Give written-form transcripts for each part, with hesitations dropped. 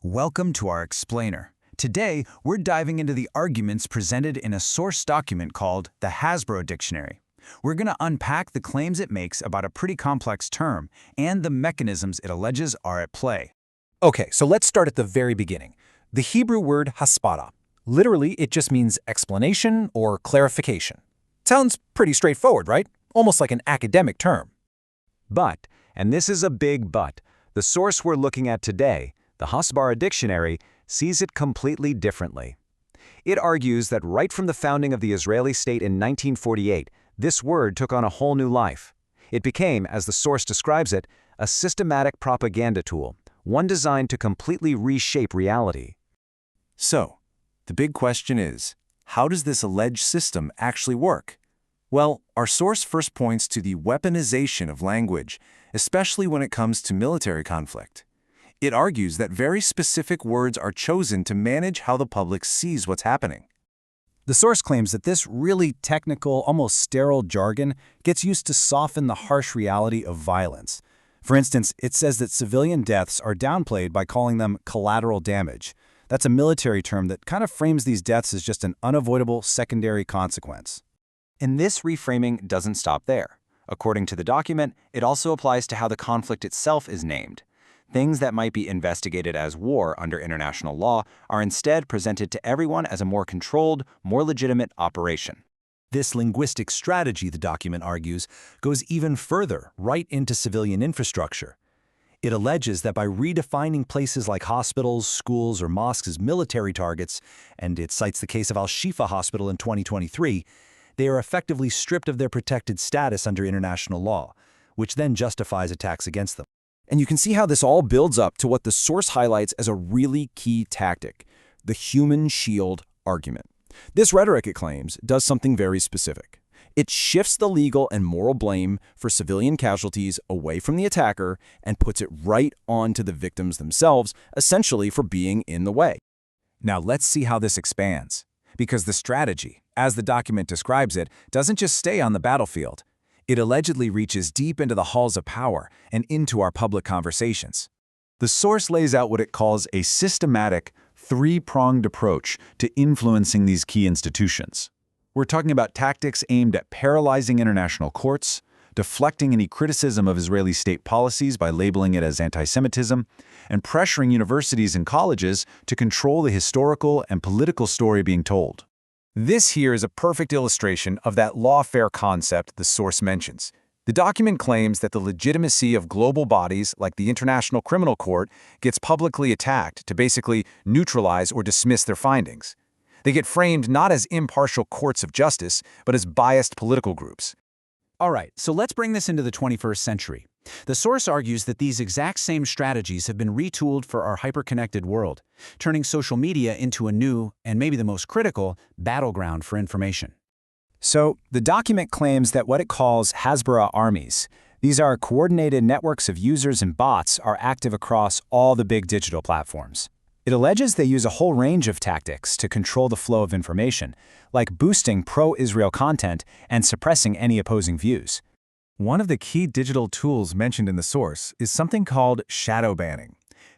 Welcome to our explainer. Today, we're diving into the arguments presented in a source document called the Hasbara Dictionary. We're going to unpack the claims it makes about a pretty complex term and the mechanisms it alleges are at play. Okay, so let's start at the very beginning. The Hebrew word hasbara. Literally, it just means explanation or clarification. Sounds pretty straightforward, right? Almost like an academic term. But, and this is a big but, the source we're looking at today, the Hasbara Dictionary, sees it completely differently. It argues that right from the founding of the Israeli state in 1948, this word took on a whole new life. It became, as the source describes it, a systematic propaganda tool, one designed to completely reshape reality. So, the big question is, how does this alleged system actually work? Well, our source first points to the weaponization of language, especially when it comes to military conflict. It argues that very specific words are chosen to manage how the public sees what's happening. The source claims that this really technical, almost sterile jargon gets used to soften the harsh reality of violence. For instance, it says that civilian deaths are downplayed by calling them collateral damage. That's a military term that kind of frames these deaths as just an unavoidable secondary consequence. And this reframing doesn't stop there. According to the document, it also applies to how the conflict itself is named. Things that might be investigated as war under international law are instead presented to everyone as a more controlled, more legitimate operation. This linguistic strategy, the document argues, goes even further, right into civilian infrastructure. It alleges that by redefining places like hospitals, schools, or mosques as military targets, and it cites the case of Al-Shifa Hospital in 2023, they are effectively stripped of their protected status under international law, which then justifies attacks against them. And you can see how this all builds up to what the source highlights as a really key tactic, the human shield argument. This rhetoric, it claims, does something very specific. It shifts the legal and moral blame for civilian casualties away from the attacker and puts it right onto the victims themselves, essentially for being in the way. Now let's see how this expands. Because the strategy, as the document describes it, doesn't just stay on the battlefield. It allegedly reaches deep into the halls of power and into our public conversations. The source lays out what it calls a systematic, three-pronged approach to influencing these key institutions. We're talking about tactics aimed at paralyzing international courts, deflecting any criticism of Israeli state policies by labeling it as antisemitism, and pressuring universities and colleges to control the historical and political story being told. This here is a perfect illustration of that lawfare concept the source mentions. The document claims that the legitimacy of global bodies like the International Criminal Court gets publicly attacked to basically neutralize or dismiss their findings. They get framed not as impartial courts of justice, but as biased political groups. All right, so let's bring this into the 21st century. The source argues that these exact same strategies have been retooled for our hyper-connected world, turning social media into a new, and maybe the most critical, battleground for information. So, the document claims that what it calls Hasbara armies, these are coordinated networks of users and bots, are active across all the big digital platforms. It alleges they use a whole range of tactics to control the flow of information, like boosting pro-Israel content and suppressing any opposing views. One of the key digital tools mentioned in the source is something called shadow banning.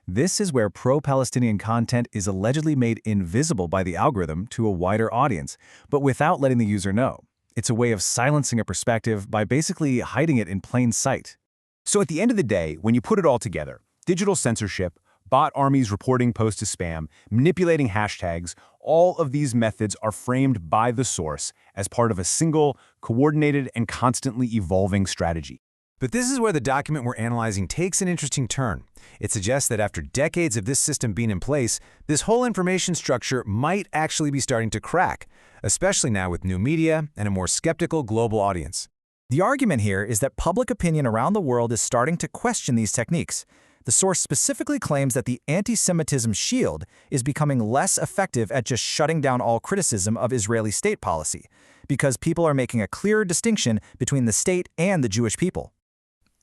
This is where pro-Palestinian content is allegedly made invisible by the algorithm to a wider audience, but without letting the user know. It's a way of silencing a perspective by basically hiding it in plain sight. So at the end of the day, when you put it all together, digital censorship, bot armies reporting posts as spam, manipulating hashtags, all of these methods are framed by the source as part of a single, coordinated, and constantly evolving strategy. But this is where the document we're analyzing takes an interesting turn. It suggests that after decades of this system being in place, this whole information structure might actually be starting to crack, especially now with new media and a more skeptical global audience. The argument here is that public opinion around the world is starting to question these techniques. The source specifically claims that the anti-Semitism shield is becoming less effective at just shutting down all criticism of Israeli state policy, because people are making a clearer distinction between the state and the Jewish people.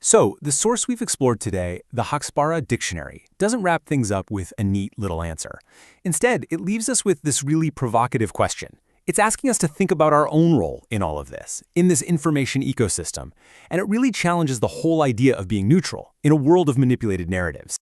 So, the source we've explored today, the Hasbara Dictionary, doesn't wrap things up with a neat little answer. Instead, it leaves us with this really provocative question. It's asking us to think about our own role in all of this, in this information ecosystem, and it really challenges the whole idea of being neutral in a world of manipulated narratives.